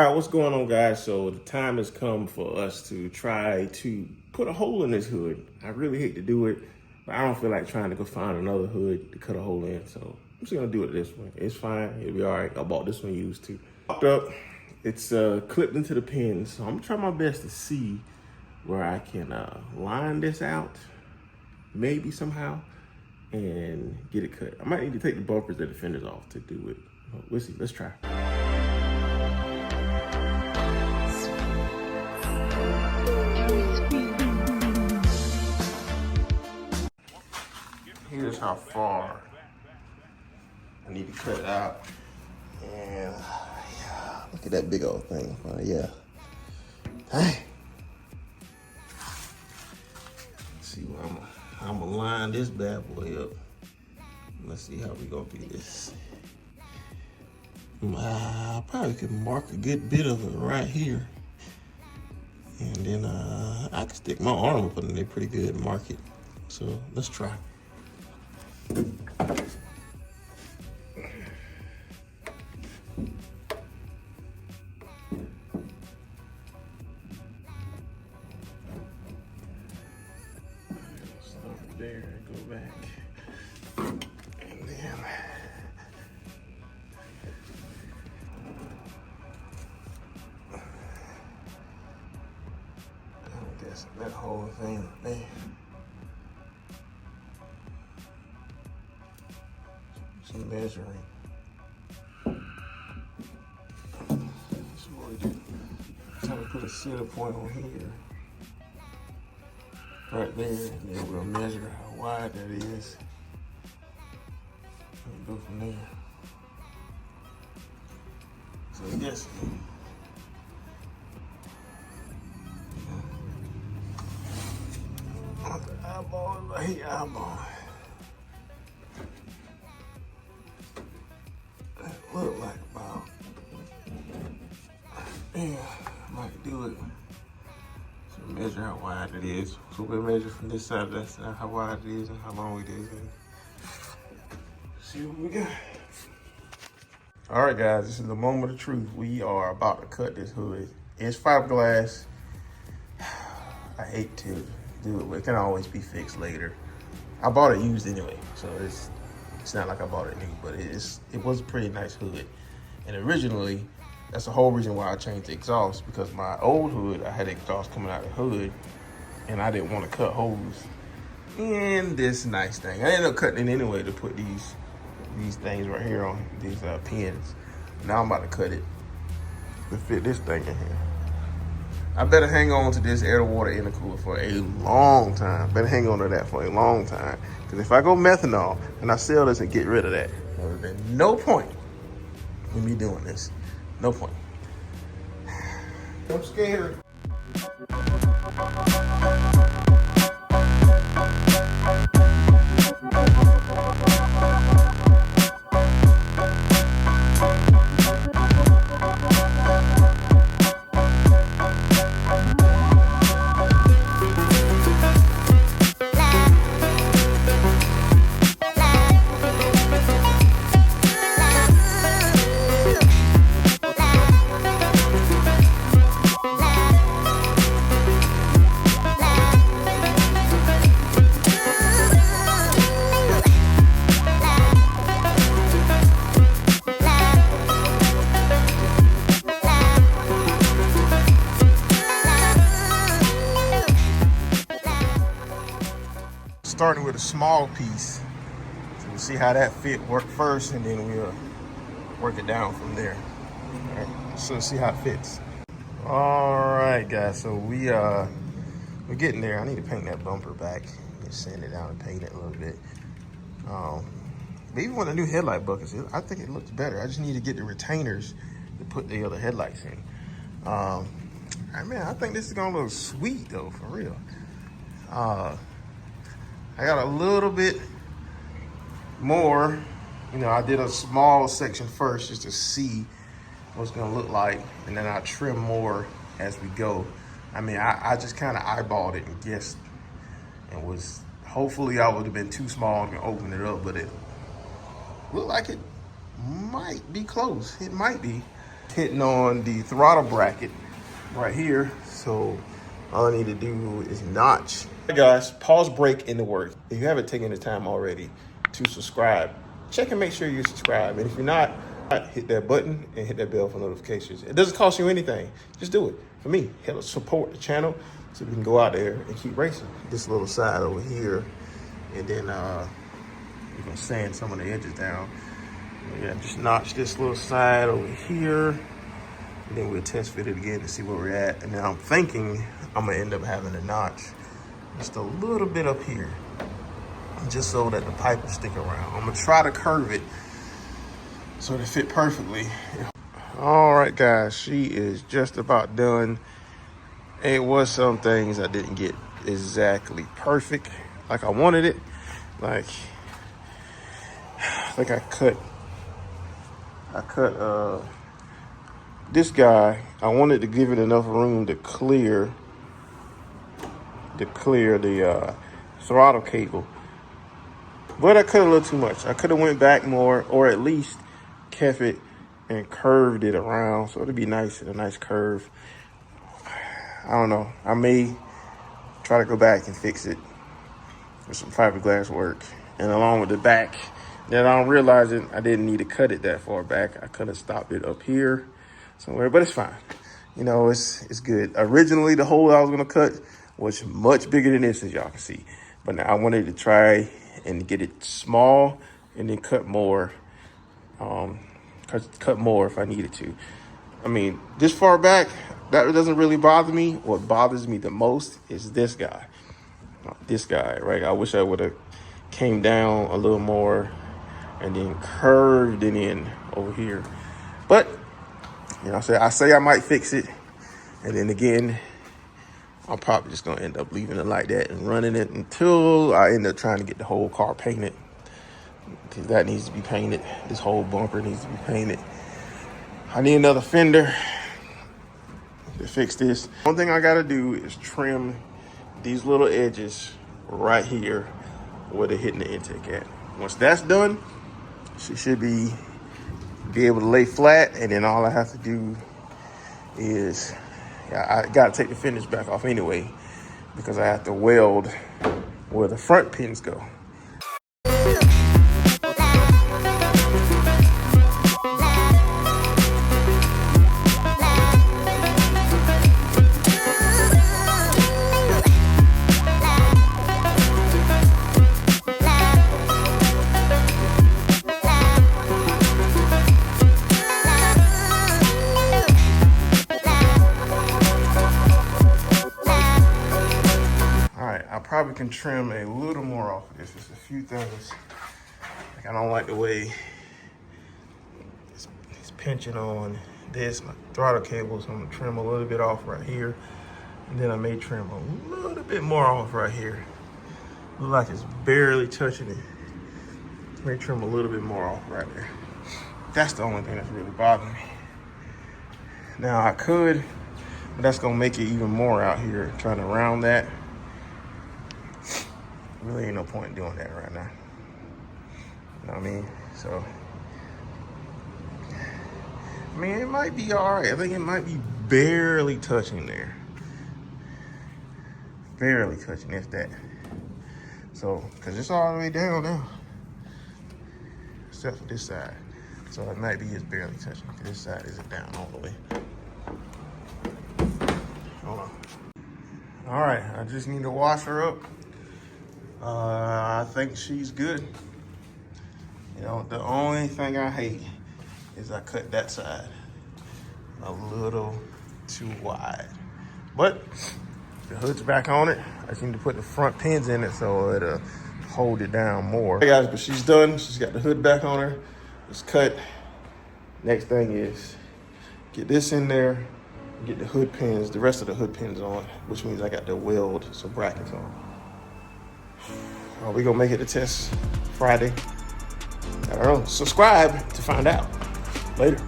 All right, what's going on, guys? So the time has come for us to try to put a hole in this hood. I really hate to do it, but I don't feel like trying to go find another hood to cut a hole in. So I'm just gonna do it this way. It's fine. It'll be all right. I bought this one used too. Popped up. It's clipped into the pin. So I'm gonna try my best to see where I can line this out, maybe somehow, and get it cut. I might need to take the bumpers and the fenders off to do it. We'll see. Let's try. Here's how far I need to cut it out. And yeah, look at that big old thing. Yeah. Dang. Let's see where I'm gonna line this bad boy up. Let's see how we gonna do this. I probably could mark a good bit of it right here. And then I can stick my arm up in there pretty good and mark it. So let's try. Start there and go back. And then I guess that whole thing there. Some measuring. So what we do, try to put a center point on here, right there, and then we'll measure how wide that is, and go from there. So yes, the eyeball right here, eyeball. Look like about, yeah, I might do it. So measure how wide it is. So we'll measure from this side to that side how wide it is and how long it is. And see what we got. All right, guys, this is the moment of truth. We are about to cut this hood. It's fiberglass. I hate to do it, but it can always be fixed later. I bought it used anyway, so it's not like I bought it new, but it was a pretty nice hood. And originally, that's the whole reason why I changed the exhaust, because my old hood, I had exhaust coming out of the hood, and I didn't want to cut holes in this nice thing. I ended up cutting it anyway to put these things right here on, these pins. Now I'm about to cut it to fit this thing in here. I better hang on to this air to water intercooler for a long time. Better hang on to that for a long time. Because if I go methanol and I sell this and get rid of that, there's no point in me doing this. No point. I'm scared. Starting with a small piece, so we'll see how that work first, and then we'll work it down from there. All right, so see how it fits. All right, guys, so we're getting there. I need to paint that bumper back, just sand it down and paint it a little bit. But even with the new headlight buckets, I think it looks better. I just need to get the retainers to put the other headlights in. Man, I think this is gonna look sweet though, for real. I got a little bit more, I did a small section first just to see what it's gonna look like, and then I trim more as we go. I just kind of eyeballed it and guessed, and was hopefully I would have been too small to open it up, but it looked like it might be close. It might be. hitting on the throttle bracket right here. So all I need to do is notch. Hey guys, pause break in the work. If you haven't taken the time already to subscribe, check and make sure you're subscribed. And if you're not, hit that button and hit that bell for notifications. It doesn't cost you anything. Just do it. For me, help support the channel so we can go out there and keep racing. This little side over here, and then we're gonna sand some of the edges down. Yeah, just notch this little side over here, and then we'll test fit it again to see where we're at. And then I'm thinking I'm gonna end up having a notch just a little bit up here, just so that the pipe will stick around. I'm gonna try to curve it so it fit perfectly. All right, guys, she is just about done. It was some things I didn't get exactly perfect like I wanted it. Like, I think I cut this guy. I wanted to give it enough room to clear the throttle cable, but I cut a little too much. I could have went back more, or at least kept it and curved it around, so it'd be nice, a nice curve. I don't know. I may try to go back and fix it with some fiberglass work, and along with the back. Then I'm realizing I didn't need to cut it that far back. I could have stopped it up here somewhere, but it's fine. You know, it's good. Originally, the hole I was gonna cut was much bigger than this, as y'all can see. But now I wanted to try and get it small and then cut more. Cut more if I needed to. I mean, this far back, that doesn't really bother me. What bothers me the most is this guy. This guy, right? I wish I would have came down a little more and then curved it in over here. But, you know, I say I might fix it. And then again, I'm probably just gonna end up leaving it like that and running it until I end up trying to get the whole car painted. Because that needs to be painted. This whole bumper needs to be painted. I need another fender to fix this. One thing I gotta do is trim these little edges right here where they're hitting the intake at. Once that's done, she should be able to lay flat, and then all I have to do is, I gotta take the fenders back off anyway, because I have to weld where the front pins go. Probably can trim a little more off of this. Just a few things. Like, I don't like the way it's pinching on this, my throttle cable, so I'm gonna trim a little bit off right here. And then I may trim a little bit more off right here. Look like it's barely touching it. May trim a little bit more off right there. That's the only thing that's really bothering me. Now I could, but that's gonna make it even more out here, trying to round that. Really ain't no point in doing that right now. You know what I mean? So, I mean, it might be all right. I think it might be barely touching there. Barely touching, if that. So, because it's all the way down now. Except for this side. So it might be just barely touching. This side isn't down all the way. Hold on. All right, I just need to wash her up. I think she's good. You know, the only thing I hate is I cut that side a little too wide. But the hood's back on it. I just need to put the front pins in it so it'll hold it down more. Hey guys, but she's done. She's got the hood back on her. It's cut. Next thing is get this in there, get the hood pins, the rest of the hood pins on, which means I got to weld some brackets on. We're gonna make it a test Friday. I don't know. Subscribe to find out. Later.